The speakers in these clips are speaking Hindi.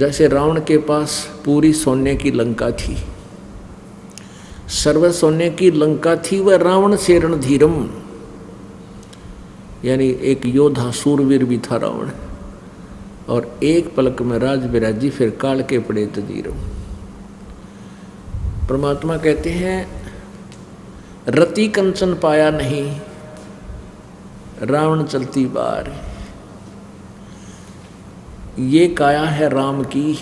जैसे रावण के पास पूरी सोने की लंका थी, सर्व सोने की लंका थी, वह रावण से रणधीरम, यानी एक योद्धा सूरवीर भी था रावण, और एक पलक में राज बिराजी फिर काल के पड़े तजीरम। परमात्मा कहते हैं रति कंचन पाया नहीं, रावण चलती बार। ये काया है राम की,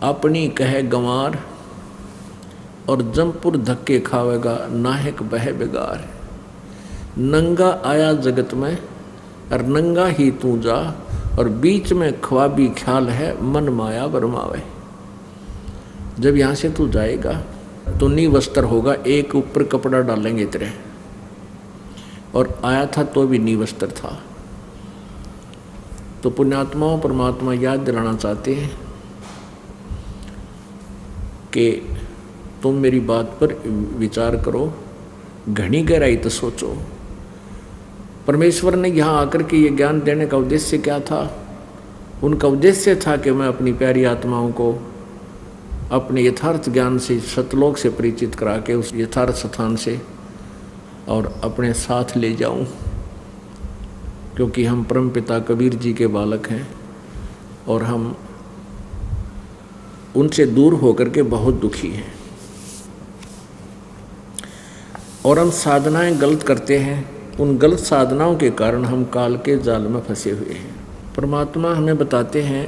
अपनी कहे गंवार, और जमपुर धक्के खावेगा नाहक बह बेगार। नंगा आया जगत में और नंगा ही तू जा, और बीच में ख्वाबी ख्याल है मन माया बरमावे। जब यहाँ से तू जाएगा तो निवस्त्र होगा, एक ऊपर कपड़ा डालेंगे तेरे, और आया था तो भी निवस्त्र था। तो पुण्यात्माओं परमात्मा याद दिलाना चाहते हैं कि तुम मेरी बात पर विचार करो, घनी गहराई तो सोचो। परमेश्वर ने यहाँ आकर के ये ज्ञान देने का उद्देश्य क्या था? उनका उद्देश्य था कि मैं अपनी प्यारी आत्माओं को अपने यथार्थ ज्ञान से सतलोक से परिचित करा के उस यथार्थ स्थान से और अपने साथ ले जाऊं, क्योंकि हम परमपिता कबीर जी के बालक हैं और हम उनसे दूर होकर के बहुत दुखी हैं, और हम साधनाएं गलत करते हैं। उन गलत साधनाओं के कारण हम काल के जाल में फंसे हुए हैं। परमात्मा हमें बताते हैं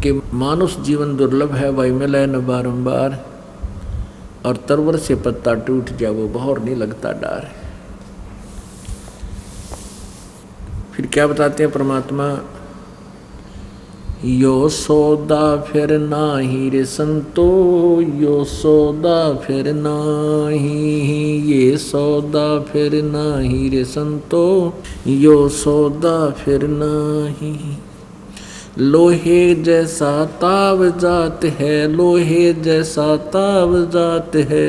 कि मानुष जीवन दुर्लभ है, वही मिले न बारंबार, और तरवर से पत्ता टूट जाए वो बहर नहीं लगता डार। फिर क्या बताते हैं परमात्मा? यो सौदा फिर नाही रे संतो, यो सौदा फिर नाही, ये सौदा फिर नाही रे संतो, यो सौदा फिर नाही। लोहे जैसा ताव जात है, लोहे जैसा ताव जात है,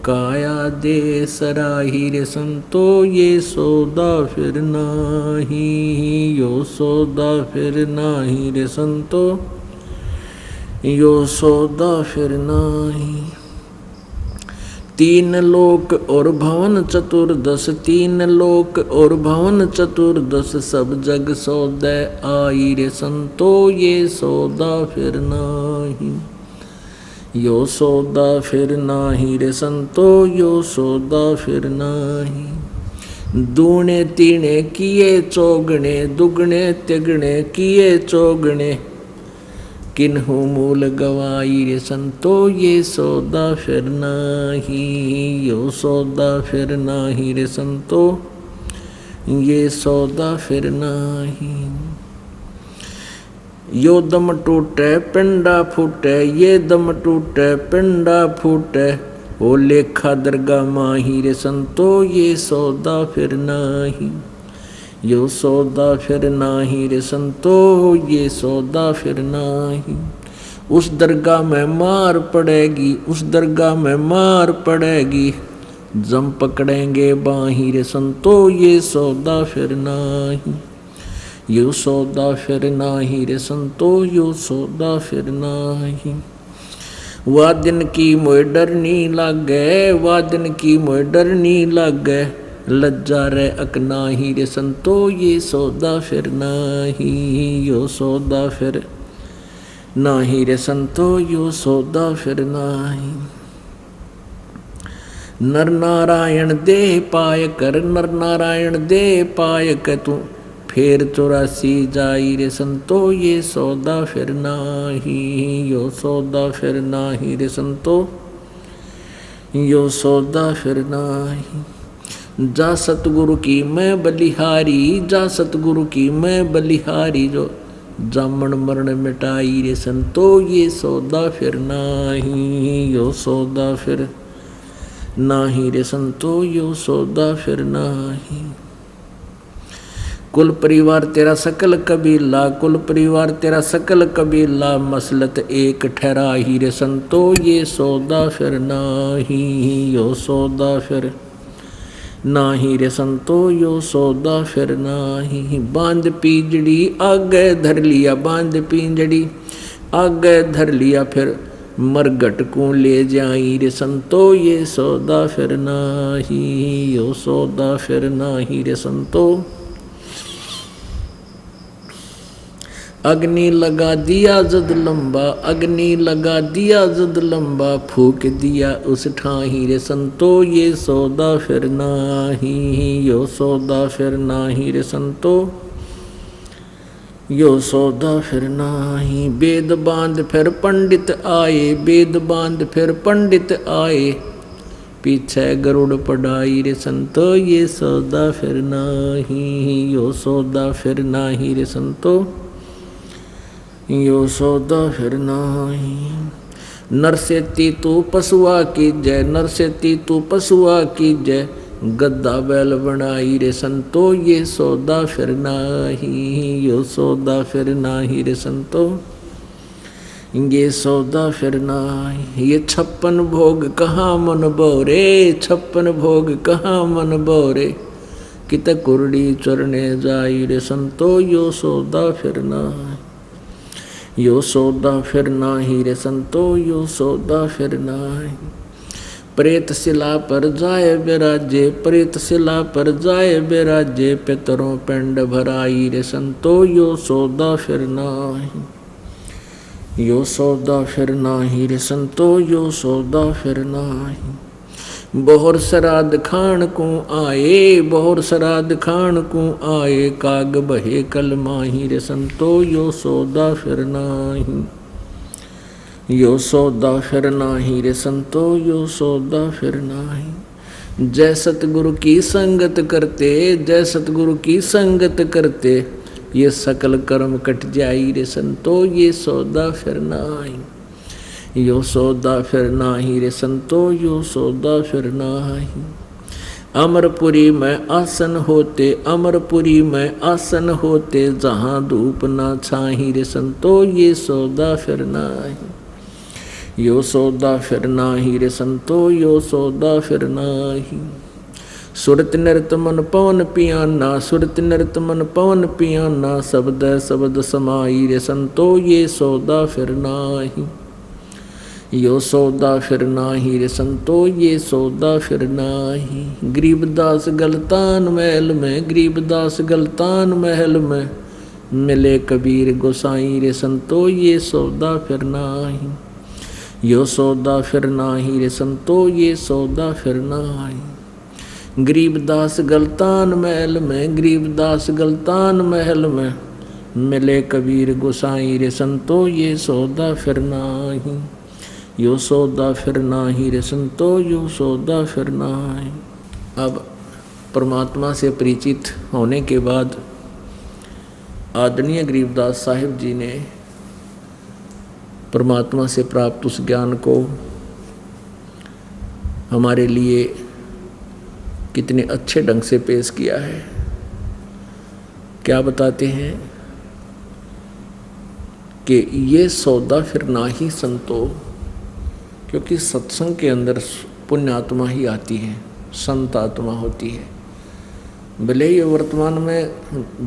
काया दे सराही रे संतो, ये सौदा फिर नाही, यो सौदा फिर नाही रे संतो, यो सौदा फिर नाही। तीन लोक और भवन चतुर्दश, तीन लोक और भवन चतुर्दश, सब जग सौदे आई रे संतो, ये सौदा फिर नाही, यो सौदा फिर नाही रे संतो, यो सौदा फिर नाही। दूने तीने किए चौगने, दुगने तिगने किए चौगने, किन्हु मूल गवाई रे संतो, ये सौदा फिर नाही, यो सौदा फिर नाही रे संतो, ये सौदा फिर नाही। यो दम टूटे पिंडा फूटे, ये दम टूटे पिंडा फूटे, ओ लेखा दरगाह माही रे संतो, ये सौदा फिर नाही, यो सौदा फिर नाही रे संतो, ये सौदा फिर नाही। उस दरगाह में मार पड़ेगी, उस दरगाह में मार पड़ेगी, जम पकड़ेंगे बाही रे संतो, ये सौदा फिर नाही, यो सौदा फिर नाही रे संतो, यो सौदा फिर नाही। वह दिन की मोय डरनी लागे, वह दिन की मोय डरनी लागे, लज्जा रे अकनाही रे संतो, ये सौदा फिर नाही, यो सौदा फिर नाही रे संतो, यो सौदा फिर नाही। नर नारायण दे पाय कर, नर नारायण दे पाय कर, तू फेर 84 जाई रे संतो, ये सौदा फिर नाही, यो सौदा फिर नाही रे संतो, यो सौदा फिर नाही। जा सतगुरु की मैं बलिहारी, जा सतगुरु की मैं बलिहारी, जो जामन मरण मिटाई रे संतो, ये सौदा फिर नाही, यो सौदा फिर नाही रे संतो, यो सौदा फिर नाही। कुल परिवार तेरा सकल कबीला, कुल परिवार तेरा सकल कबीला, मसलत एक ठहरा ही रे संतो, ये सौदा फिर नाही, यो सौदा फिर नाही रे संतो यो सौदा फिर नाही। बांध पिंजड़ी आगे धर लिया, बांध पिंजड़ी आगे धर लिया, फिर मरघट को ले जाई रे संतो ये सौदा फिर नाही, यो सौदा फिर नाही रे संतो। अग्नि लगा दिया जद लंबा, अग्नि लगा दिया जद लंबा, फूक दिया उस ठाही रे संतो ये सौदा फिर नाही, यो सौदा फिर नाही रे संतो, यो सौदा फिर नाही। वेद बांध फिर पंडित आए, वेद बांध फिर पंडित आए, पीछे गरुड़ पढ़ाई रे संतो ये सौदा फिर नाही, यो सौदा फिर नाही रे संतो, यो सौदा फिर नाही। नर से तू पशुआ की जय, नर से तू पशुआ की जय, गद्दा बैल बनाई रे संतो ये सौदा फिर नाही, यो सौदा फिर नाही रे संतो, ये सौदा फिर नाही। ये 56 भोग कहाँ मन बोरे, 56 भोग कहाँ मन बोरे, कित कुरड़ी चरने जाई रे संतो यो सौदा फिर नाही, यो सौदा फिर नाही रे संतो, यो सौदा फिर नाही। प्रेत शिला पर जाए बिराजे, प्रेत शिला पर जाए बिराजे, पितरों पिंड भराई रे संतो यो सौदा फिर नाही, यो सौदा फिर नाही रे संतो, यो सौदा फिर नाही। बहुर श्राद्ध खान को आए, बहुर श्राद्ध खान को आए, काग बहे कल माही रे संतो यो सौदा फिर नाही, यो सौदा फिर नाही रे संतो, यो सौदा फिर नाही। जय सतगुरु की संगत करते, जय सतगुरु की संगत करते, ये सकल कर्म कट जाई रे संतो ये सौदा फिर नाही, यो सौदा फिर नाही रे संतो, यो सौदा फिर नाही। अमरपुरी में आसन होते, अमरपुरी में आसन होते, जहाँ धूप ना छाही रे संतो ये सौदा फिर नाही, यो सौदा फिर नाही रे संतो, यो सौदा फिर नाही। सुरत नृत मन पवन पियाना, सुरत नृत मन पवन पियाना, शब्द शब्द समाई रे संतो ये सौदा फिर नाही, यो सौदा फिर नाही रे संतो, ये सौदा फिर नाही। गरीबदास गलतान महल में, गरीबदास गलतान महल में, मिले कबीर गोसाई रे संतो ये सौदा फिर नाही, यो सौदा फिर नाही रे संतो, ये सौदा फिर नाही। गरीबदास गलतान महल में, गरीबदास गलतान महल में, मिले कबीर गोसाई रे संतो ये सौदा फिर नाही, यो सौदा फिर नाही रे संतो, यो सौदा फिर नाही। अब परमात्मा से परिचित होने के बाद आदरणीय गरीबदास साहिब जी ने परमात्मा से प्राप्त उस ज्ञान को हमारे लिए कितने अच्छे ढंग से पेश किया है। क्या बताते हैं कि ये सौदा फिर ना ही संतो, क्योंकि सत्संग के अंदर पुण्य आत्मा ही आती है, संत आत्मा होती है। भले ये वर्तमान में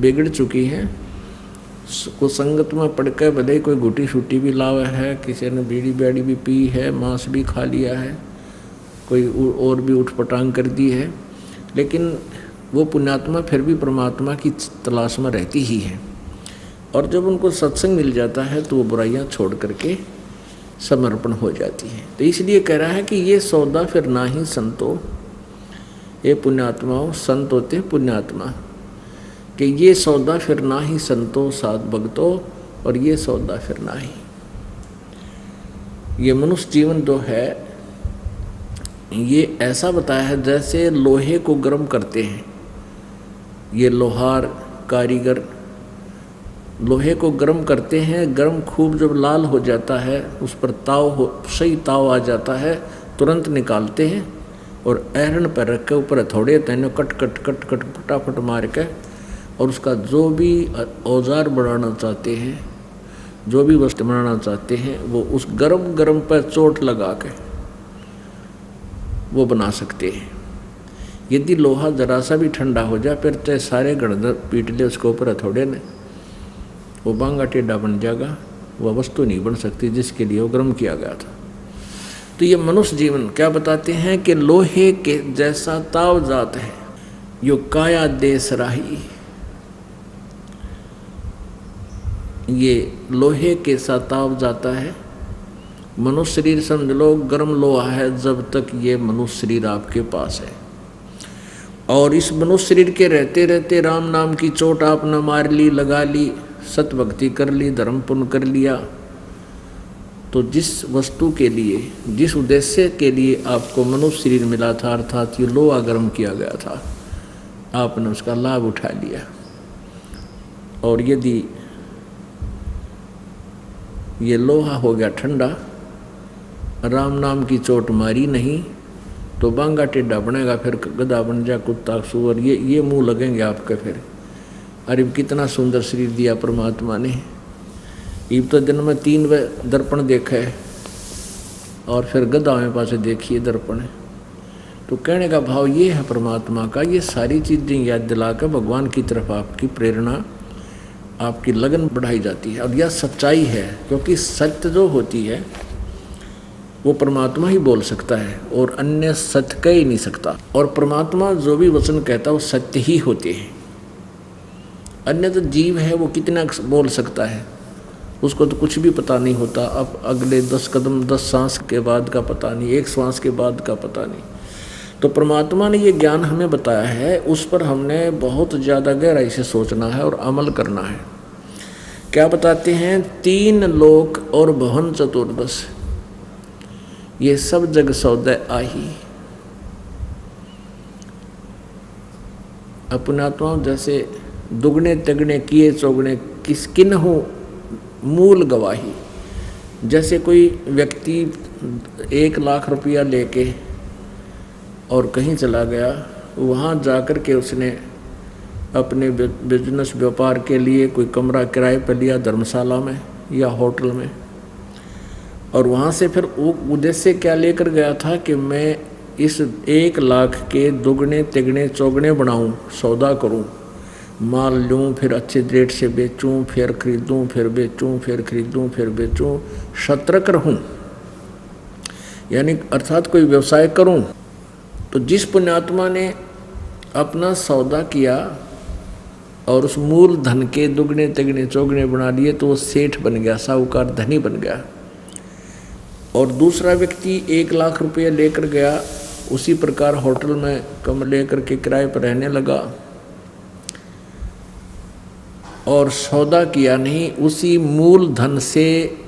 बिगड़ चुकी है, कुसंगत में पड़कर भले कोई गुटी शूटी भी लावा है, किसी ने बीड़ी बैड़ी भी पी है, मांस भी खा लिया है, कोई और भी उठपटांग कर दी है, लेकिन वो पुण्यात्मा फिर भी परमात्मा की तलाश में रहती ही है। और जब उनको सत्संग मिल जाता है तो वो बुराइयां छोड़ करके समर्पण हो जाती है। तो इसलिए कह रहा है कि ये सौदा फिर ना ही संतो, ये पुण्यात्माओं, संत होते पुण्यात्मा, कि ये सौदा फिर ना ही संतो साध भक्तों, और ये सौदा फिर ना ही। ये मनुष्य जीवन जो है ये ऐसा बताया है जैसे लोहे को गर्म करते हैं। ये लोहार कारीगर लोहे को गर्म करते हैं, गर्म खूब जब लाल हो जाता है, उस पर सही ताव आ जाता है, तुरंत निकालते हैं और ऐरन पर रख के ऊपर हथौड़े तेने कट कट कट कट फटाफट मार के, और उसका जो भी औजार बनाना चाहते हैं, जो भी वस्तु बनाना चाहते हैं, वो उस गरम पर चोट लगा के वो बना सकते हैं। यदि लोहा जरा सा भी ठंडा हो जाए फिर चाहे सारे गणधर पीट ले उसके ऊपर हथौड़े ने, वो बांगा टेढ़ा बन जाएगा, वह वस्तु नहीं बन सकती जिसके लिए वो गर्म किया गया था। तो ये मनुष्य जीवन क्या बताते हैं कि लोहे के जैसा ताव जात है, यो काया देश राही। ये लोहे के साथ ताव जाता है। मनुष्य शरीर समझ लो गर्म लोहा है जब तक ये मनुष्य शरीर आपके पास है, और इस मनुष्य शरीर के रहते रहते राम नाम की चोट आपने मार ली, लगा ली, सत भक्ति कर ली, धर्म पुण्य कर लिया, तो जिस वस्तु के लिए, जिस उद्देश्य के लिए आपको मनुष्य शरीर मिला था, अर्थात ये लोहा गर्म किया गया था, आपने उसका लाभ उठा लिया। और यदि ये लोहा हो गया ठंडा, राम नाम की चोट मारी नहीं तो बांगा टेढ़ा बनेगा, फिर गधा बन जा, कुत्ता, सुअर, ये मुंह लगेंगे आपके। फिर अरे कितना सुंदर शरीर दिया परमात्मा ने, इब तो दिन में 3 दर्पण देखा है और फिर गधा में पास देखिए दर्पण। तो कहने का भाव ये है परमात्मा का, ये सारी चीज़ें याद दिलाकर भगवान की तरफ आपकी प्रेरणा, आपकी लगन बढ़ाई जाती है। और यह सच्चाई है, क्योंकि सत्य जो होती है वो परमात्मा ही बोल सकता है और अन्य सत्य कह ही नहीं सकता। और परमात्मा जो भी वचन कहता है वो सत्य ही होते हैं। अन्य तो जीव है, वो कितना बोल सकता है, उसको तो कुछ भी पता नहीं होता। अब अगले 10 कदम 10 सांस के बाद का पता नहीं, 1 श्वास के बाद का पता नहीं। तो परमात्मा ने ये ज्ञान हमें बताया है, उस पर हमने बहुत ज़्यादा गहराई से सोचना है और अमल करना है। क्या बताते हैं? 3 लोक और भवन चतुर्दश, ये सब जग सौदे आही। अपनात्मा जैसे दुगने तिगने किए चौगने किन हो मूल गवाही। जैसे कोई व्यक्ति 1 लाख रुपया लेके और कहीं चला गया, वहाँ जाकर के उसने अपने बिजनेस व्यापार के लिए कोई कमरा किराए पर लिया धर्मशाला में या होटल में, और वहाँ से फिर उद्देश्य क्या लेकर गया था कि मैं इस 1 लाख के दुगने तिगने चौगने बनाऊं, सौदा करूं, माल लूं, फिर अच्छे रेट से बेचूं, फिर खरीदूं, फिर बेचूं, फिर खरीदूं, फिर बेचूं, शतरक रहूं, यानी अर्थात कोई व्यवसाय करूं। तो जिस पुण्यात्मा ने अपना सौदा किया और उस मूल धन के दुगने तिगने चौगने बना लिए, तो वो सेठ बन गया, साहूकार, धनी बन गया। और दूसरा व्यक्ति 1 लाख रुपये लेकर गया, उसी प्रकार होटल में कमरे लेकर के किराए पर रहने लगा और सौदा किया नहीं, उसी मूल धन से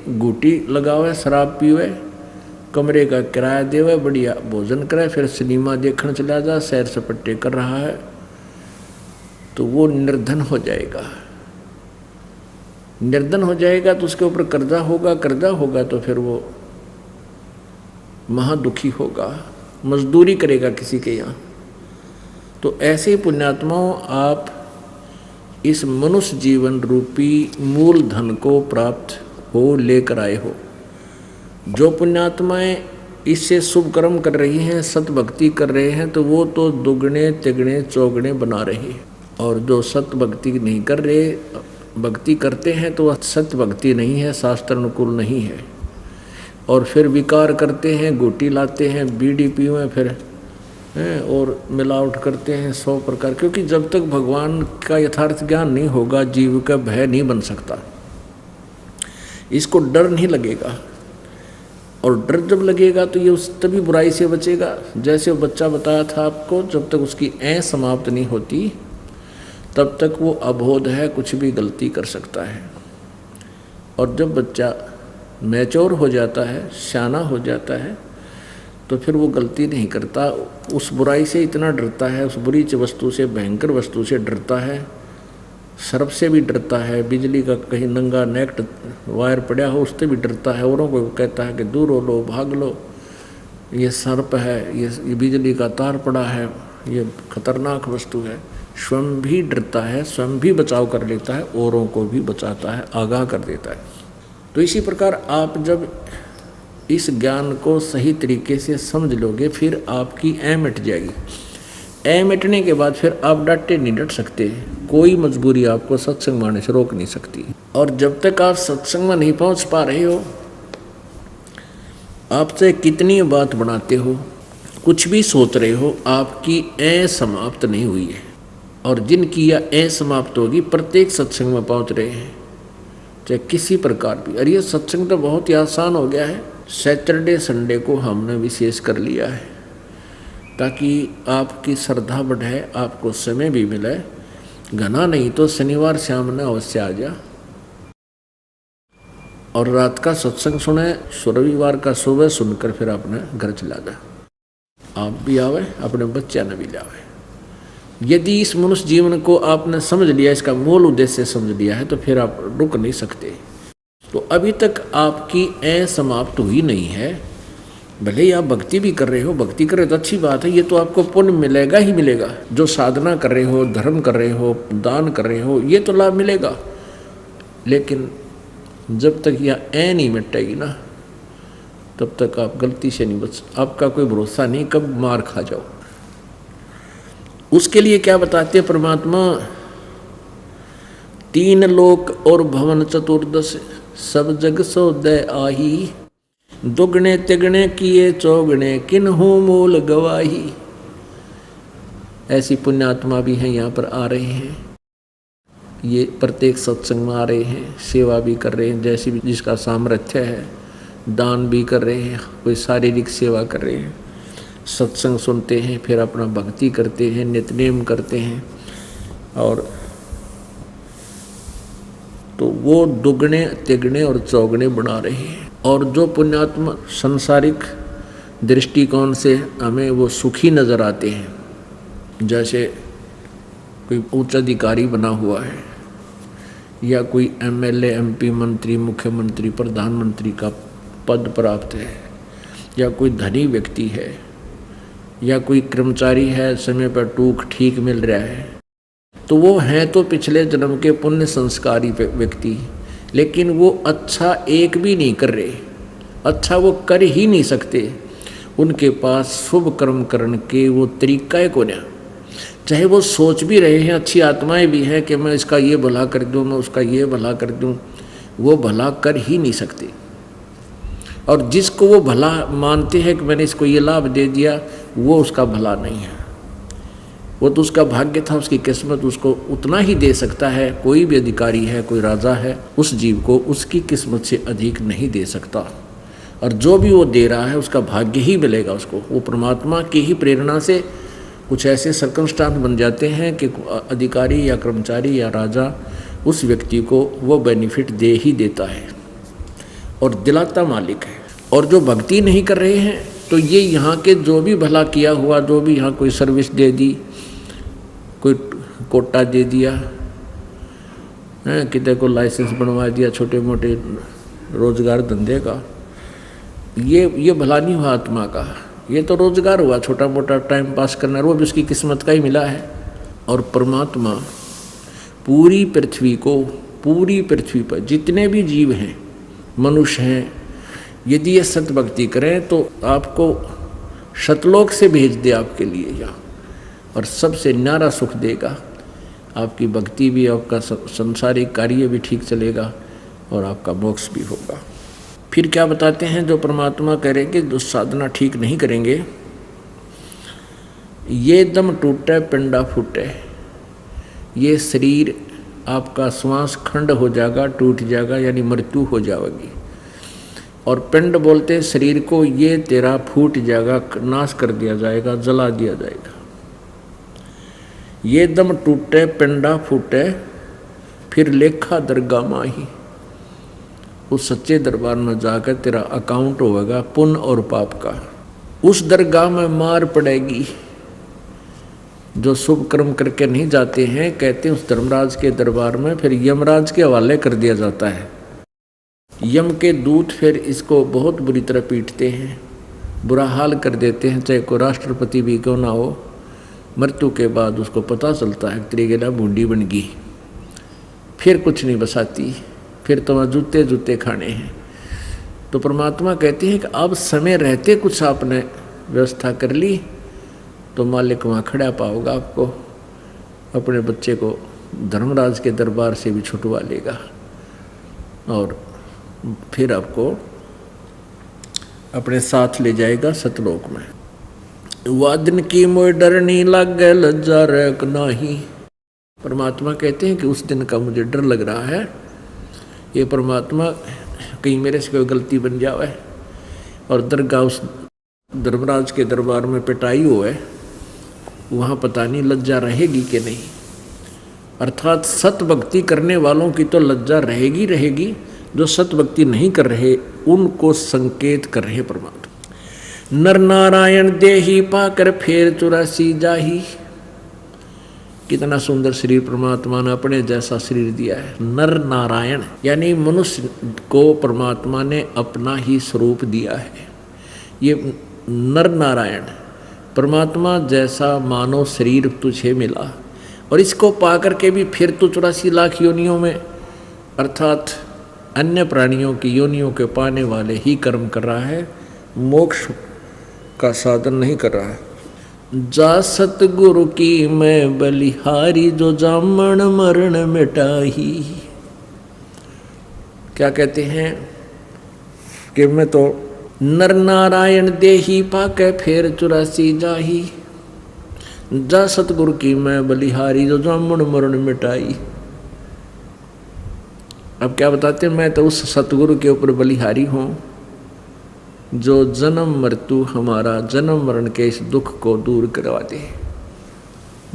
घूटी लगावे, शराब पीवे, कमरे का किराया देवे, बढ़िया भोजन करे, फिर सिनेमा देखने चला जा, सैर सपट्टे कर रहा है, तो वो निर्धन हो जाएगा। निर्धन हो जाएगा तो उसके ऊपर कर्जा होगा तो फिर वो महादुखी होगा, मजदूरी करेगा किसी के यहाँ। तो ऐसे पुण्यात्माओं, आप इस मनुष्य जीवन रूपी मूल धन को प्राप्त हो लेकर आए हो। जो पुण्यात्माएं इससे शुभ कर्म कर रही हैं, सत भक्ति कर रहे हैं, तो वो तो दुगने तिगने चौगने बना रहे हैं। और जो सत भक्ति नहीं कर रहे, भक्ति करते हैं तो वह सत्य भक्ति नहीं है, शास्त्र अनुकूल नहीं है। और फिर विकार करते हैं, गोटी लाते हैं, बीड़ी पीवें फिर हैं, और मिलावट करते हैं 100 प्रकार। क्योंकि जब तक भगवान का यथार्थ ज्ञान नहीं होगा, जीव का भय नहीं बन सकता, इसको डर नहीं लगेगा। और डर जब लगेगा तो ये उस तभी बुराई से बचेगा। जैसे वो बच्चा बताया था आपको, जब तक उसकी ऐं समाप्त नहीं होती तब तक वो अबोध है, कुछ भी गलती कर सकता है। और जब बच्चा मैच्योर हो जाता है, शाना हो जाता है, तो फिर वो गलती नहीं करता, उस बुराई से इतना डरता है, उस बुरी वस्तु से, भयंकर वस्तु से डरता है, सर्प से भी डरता है, बिजली का कहीं नंगा नेक्ट वायर पड़ा हो उससे भी डरता है, औरों को कहता है कि दूर हो लो, भाग लो, ये सर्प है, ये बिजली का तार पड़ा है, ये खतरनाक वस्तु है। स्वयं भी डरता है, स्वयं भी बचाव कर लेता है, औरों को भी बचाता है, आगाह कर देता है। तो इसी प्रकार आप जब इस ज्ञान को सही तरीके से समझ लोगे, फिर आपकी ऐं मिट जाएगी। ए मिटने के बाद फिर आप डटे नहीं डट सकते, कोई मजबूरी आपको सत्संग में आने से रोक नहीं सकती। और जब तक आप सत्संग में नहीं पहुंच पा रहे हो, आपसे कितनी बात बनाते हो, कुछ भी सोच रहे हो, आपकी ए समाप्त नहीं हुई है। और जिनकी यह ए समाप्त होगी प्रत्येक सत्संग में पहुंच रहे हैं, चाहे किसी प्रकार भी। और ये सत्संग तो बहुत ही आसान हो गया है, सैटरडे संडे को हमने विशेष कर लिया है ताकि आपकी श्रद्धा बढ़े, आपको समय भी मिले। घना नहीं तो शनिवार शाम ने अवश्य आ जा और रात का सत्संग सुने, रविवार का सुबह सुनकर फिर अपने घर चला जा। आप भी आवे, अपने बच्चा ने भी लावे। यदि इस मनुष्य जीवन को आपने समझ लिया, इसका मूल उद्देश्य समझ लिया है, तो फिर आप रुक नहीं सकते। तो अभी तक आपकी ए समाप्त हुई नहीं है। भले ही आप भक्ति भी कर रहे हो, भक्ति कर रहे हो तो अच्छी बात है, ये तो आपको पुण्य मिलेगा ही मिलेगा। जो साधना कर रहे हो, धर्म कर रहे हो, दान कर रहे हो, ये तो लाभ मिलेगा। लेकिन जब तक यह ए नहीं मिटेगी ना, तब तक आप गलती से नहीं बच, आपका कोई भरोसा नहीं कब मार खा जाओ। उसके लिए क्या बताते हैं परमात्मा, 3 लोक और भवन चतुर्दश, सब जग सो दय आही, दुगने तिगने किए चौगने, किन्हु मूल गवाही। ऐसी पुण्यात्मा भी हैं, यहाँ पर आ रहे हैं, ये प्रत्येक सत्संग में आ रहे हैं, सेवा भी कर रहे हैं, जैसी भी जिसका सामर्थ्य है, दान भी कर रहे हैं, कोई शारीरिक सेवा कर रहे हैं, सत्संग सुनते हैं, फिर अपना भक्ति करते हैं, नित्यनेम करते हैं। और तो वो दुगने तिगने और चौगने बना रहे हैं। और जो पुण्यात्मा संसारिक दृष्टिकोण से हमें वो सुखी नज़र आते हैं, जैसे कोई उच्च अधिकारी बना हुआ है, या कोई एमएलए, एमपी, मंत्री, मुख्यमंत्री, प्रधानमंत्री का पद प्राप्त है, या कोई धनी व्यक्ति है, या कोई कर्मचारी है, समय पर टूक ठीक मिल रहा है, तो वो हैं तो पिछले जन्म के पुण्य संस्कारी व्यक्ति, लेकिन वो अच्छा एक भी नहीं कर रहे, अच्छा वो कर ही नहीं सकते। उनके पास शुभ कर्म करने के वो तरीका है कोन्या। चाहे वो सोच भी रहे हैं, अच्छी आत्माएं भी हैं कि मैं इसका ये भला कर दूं, मैं उसका ये भला कर दूं, वो भला कर ही नहीं सकते। और जिसको वो भला मानते हैं कि मैंने इसको ये लाभ दे दिया, वो उसका भला नहीं है, वो तो उसका भाग्य था, उसकी किस्मत उसको उतना ही दे सकता है। कोई भी अधिकारी है, कोई राजा है, उस जीव को उसकी किस्मत से अधिक नहीं दे सकता। और जो भी वो दे रहा है उसका भाग्य ही मिलेगा उसको। वो परमात्मा की ही प्रेरणा से कुछ ऐसे सर्कमस्टांस बन जाते हैं कि अधिकारी या कर्मचारी या राजा उस व्यक्ति को वो बेनिफिट दे ही देता है और दिलाता मालिक है। और जो भक्ति नहीं कर रहे हैं, तो ये यहाँ के जो भी भला किया हुआ, जो भी यहाँ कोई सर्विस दे दी, कोई कोटा दे दिया, कितने को लाइसेंस बनवा दिया छोटे मोटे रोजगार धंधे का, ये भला नहीं हुआ आत्मा का। ये तो रोजगार हुआ, छोटा मोटा टाइम पास करना, वो भी उसकी किस्मत का ही मिला है। और परमात्मा पूरी पृथ्वी पर जितने भी जीव हैं, मनुष्य हैं, यदि ये सतभक्ति करें तो आपको शतलोक से भेज दे आपके लिए यहाँ, और सबसे न्यारा सुख देगा। आपकी भक्ति भी, आपका संसारिक कार्य भी ठीक चलेगा और आपका मोक्ष भी होगा। फिर क्या बताते हैं, जो परमात्मा करेंगे, जो साधना ठीक नहीं करेंगे, ये दम टूटे पिंडा फूटे, ये शरीर आपका श्वास खंड हो जाएगा, टूट जाएगा, यानी मृत्यु हो जाएगी। और पिंड बोलते हैं शरीर को, ये तेरा फूट जाएगा, नाश कर दिया जाएगा, जला दिया जाएगा। ये दम टूटे पिंडा फूटे, फिर लेखा दरगाह माही, उस सच्चे दरबार में जाकर तेरा अकाउंट होगा पुण्य और पाप का। उस दरगाह में मार पड़ेगी। जो शुभ कर्म करके नहीं जाते हैं, कहते हैं उस धर्मराज के दरबार में फिर यमराज के हवाले कर दिया जाता है। यम के दूत फिर इसको बहुत बुरी तरह पीटते हैं, बुरा हाल कर देते हैं, चाहे कोई राष्ट्रपति भी क्यों ना हो। मृत्यु के बाद उसको पता चलता है तेरी गेला बूंदी बन गई, फिर कुछ नहीं बसाती, फिर तो वहाँ जूते जूते खाने हैं। तो परमात्मा कहते हैं कि अब समय रहते कुछ आपने व्यवस्था कर ली तो मालिक वहाँ खड़ा पाओगा आपको, अपने बच्चे को धर्मराज के दरबार से भी छुटवा लेगा और फिर आपको अपने साथ ले जाएगा सतलोक में। वादन की मोय डर नहीं लागे लज्जा रख नाही। परमात्मा कहते हैं कि उस दिन का मुझे डर लग रहा है, ये परमात्मा कहीं मेरे से कोई गलती बन जाए और दरगाह उस धर्मराज के दरबार में पिटाई हो है, वहाँ पता नहीं लज्जा रहेगी कि नहीं। अर्थात सत भक्ति करने वालों की तो लज्जा रहेगी रहेगी, जो सत भक्ति नहीं कर रहे उनको संकेत कर रहे परमात्मा। नर नारायण देही पाकर फेर 84 जाही। कितना सुंदर शरीर परमात्मा ने अपने जैसा शरीर दिया है। नर नारायण यानी मनुष्य को परमात्मा ने अपना ही स्वरूप दिया है। ये नर नारायण परमात्मा जैसा मानव शरीर तुझे मिला और इसको पाकर के भी फिर तो 84 लाख योनियों में अर्थात अन्य प्राणियों की योनियों के पाने वाले ही कर्म कर रहा है, मोक्ष का साधन नहीं कर रहा है। जा सतगुरु की मैं बलिहारी जो जामन मरण मिटाही। क्या कहते हैं कि मैं तो नर नारायण देही पाके फेर 84 जाही। जा सतगुरु की मैं बलिहारी जो जामन मरण मिटाई। अब क्या बताते हैं, मैं तो उस सतगुरु के ऊपर बलिहारी हूँ जो जन्म मृत्यु हमारा जन्म मरण के इस दुख को दूर करवा दे।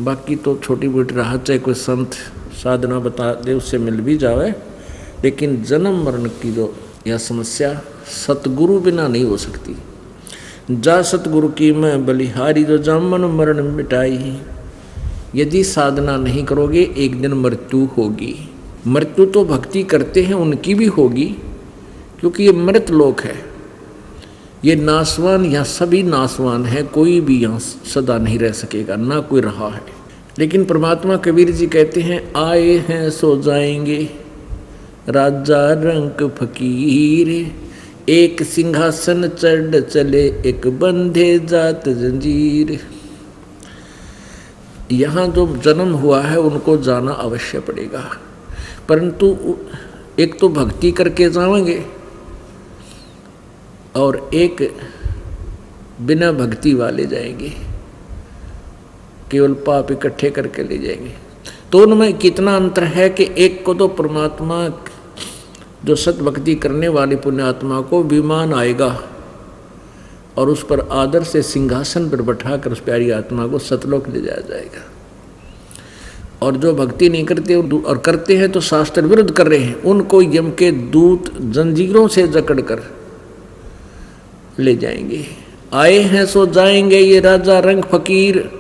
बाकी तो छोटी मोटी राहत चाहे कोई संत साधना बता दे उससे मिल भी जावे, लेकिन जन्म मरण की जो यह समस्या सतगुरु बिना नहीं हो सकती। जा सतगुरु की मैं बलिहारी जो जामन मरण मिटाई। यदि साधना नहीं करोगे एक दिन मृत्यु होगी। मृत्यु तो भक्ति करते हैं उनकी भी होगी, क्योंकि ये मृत लोक है, ये नासवान, यहाँ सभी नासवान है, कोई भी यहाँ सदा नहीं रह सकेगा, ना कोई रहा है। लेकिन परमात्मा कबीर जी कहते हैं आए हैं सो जाएंगे राजा रंक फकीर। एक सिंहासन चढ़ चले एक बंधे जात जंजीर। यहाँ जो जन्म हुआ है उनको जाना अवश्य पड़ेगा, परंतु एक तो भक्ति करके जाएंगे और एक बिना भक्ति वाले जाएंगे, केवल पाप इकट्ठे करके ले जाएंगे। तो उनमें कितना अंतर है कि एक को तो परमात्मा जो सत भक्ति करने वाली पुण्यात्मा को विमान आएगा और उस पर आदर से सिंहासन पर बैठाकर उस प्यारी आत्मा को सतलोक ले जाया जाएगा। और जो भक्ति नहीं करते और करते हैं तो शास्त्र विरुद्ध कर रहे हैं, उनको यम के दूत जंजीरों से जकड़ कर ले जाएंगे। आए हैं सो जाएंगे ये राजा रंग फकीर।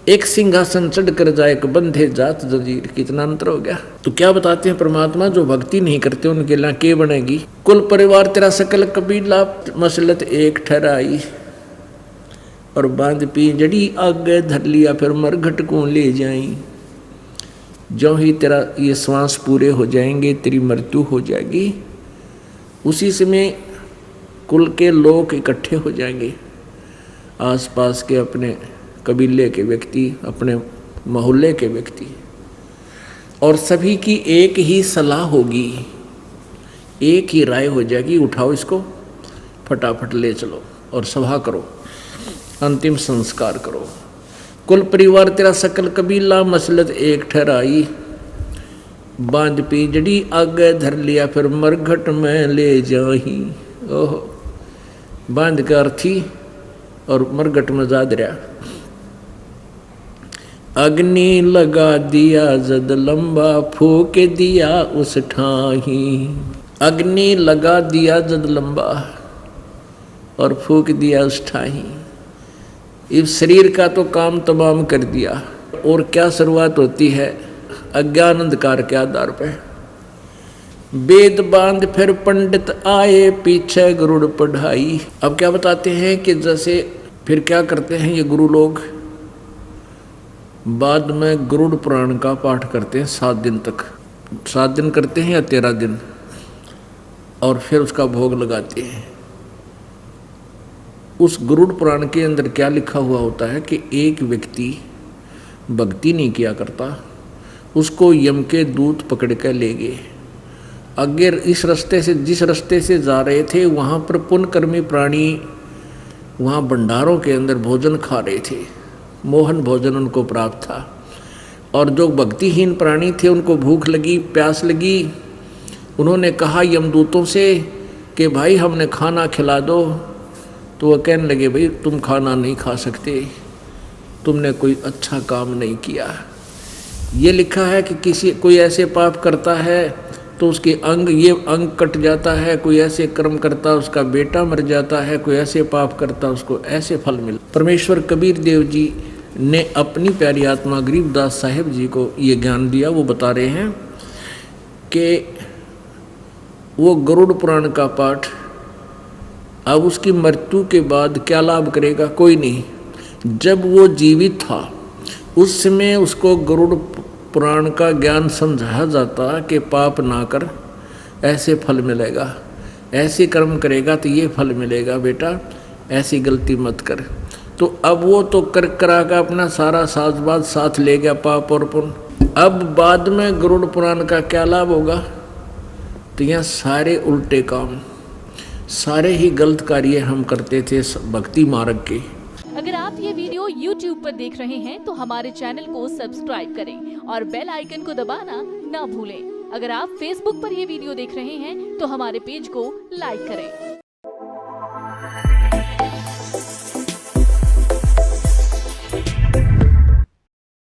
एक सिंहासन चढ़ कर जाए एक बंधे जात जंजीर। कितना अंतर हो गया। तो क्या बताते हैं परमात्मा, जो भक्ति नहीं करते उनके लिए के बनेगी। कुल परिवार तेरा सकल कबीला मसलत एक ठहराई। और बांध पिंजड़ी आगे धर लिया फिर मरघट को ले जाई। जो ही तेरा ये श्वास पूरे हो जाएंगे तेरी मृत्यु हो जाएगी, उसी समय कुल के लोग इकट्ठे हो जाएंगे, आसपास के अपने कबीले के व्यक्ति, अपने मोहल्ले के व्यक्ति, और सभी की एक ही सलाह होगी, एक ही राय हो जाएगी, उठाओ इसको फटाफट ले चलो और सभा करो, अंतिम संस्कार करो। कुल परिवार तेरा सकल कबीला मसलत एक ठहराई। बांध पिंजड़ी आगे धर लिया फिर मरघट में ले जाही। ओहो, बांध का अर्थी और मरघट में जा दरिया। अग्नि लगा दिया जद लंबा फूक दिया उस ठाही। अग्नि लगा दिया जद लंबा और फूक दिया उस ठाही। इस शरीर का तो काम तमाम कर दिया। और क्या शुरुआत होती है अज्ञान अंधकार के आधार पर। वेद बांध फिर पंडित आए पीछे गरुड़ पढ़ाई। अब क्या बताते हैं कि जैसे फिर क्या करते हैं ये गुरु लोग, बाद में गरुड़ पुराण का पाठ करते हैं 7 दिन तक। 7 दिन करते हैं या 13 दिन, और फिर उसका भोग लगाते हैं। उस गरुड़ पुराण के अंदर क्या लिखा हुआ होता है कि एक व्यक्ति भक्ति नहीं किया करता, उसको यम के दूत पकड़ कर ले गए। अगर इस रास्ते से, जिस रास्ते से जा रहे थे, वहाँ पर पुण्यकर्मी प्राणी वहाँ भंडारों के अंदर भोजन खा रहे थे, मोहन भोजन उनको प्राप्त था। और जो भक्तिहीन प्राणी थे उनको भूख लगी, प्यास लगी। उन्होंने कहा यमदूतों से कि भाई हमें खाना खिला दो। तो वह कहने लगे भाई तुम खाना नहीं खा सकते, तुमने कोई अच्छा काम नहीं किया। ये लिखा है कि कोई ऐसे पाप करता है तो उसके अंग कट जाता है, कोई ऐसे कर्म करता उसका बेटा मर जाता है, कोई ऐसे पाप करता उसको ऐसे फल मिलता। परमेश्वर कबीर देव जी ने अपनी प्यारी आत्मा गरीबदास साहिब जी को ये ज्ञान दिया। वो बता रहे हैं कि वो गरुड़ पुराण का पाठ अब उसकी मृत्यु के बाद क्या लाभ करेगा, कोई नहीं। जब वो जीवित था उस समय उसको गरुड़ पुराण का ज्ञान समझाया जाता कि पाप ना कर, ऐसे फल मिलेगा, ऐसे कर्म करेगा तो ये फल मिलेगा बेटा, ऐसी गलती मत कर। तो अब वो तो करा का अपना सारा साजबाज साथ ले गया, पाप और पुण्य। अब बाद में गरुड़ पुराण का क्या लाभ होगा? तो यहाँ सारे उल्टे काम, सारे ही गलत कार्य हम करते थे भक्ति मार्ग के। अगर आप ये वीडियो YouTube पर देख रहे हैं तो हमारे चैनल को सब्सक्राइब करें और बेल आइकन को दबाना ना भूलें। अगर आप Facebook पर ये वीडियो देख रहे हैं तो हमारे पेज को लाइक करें।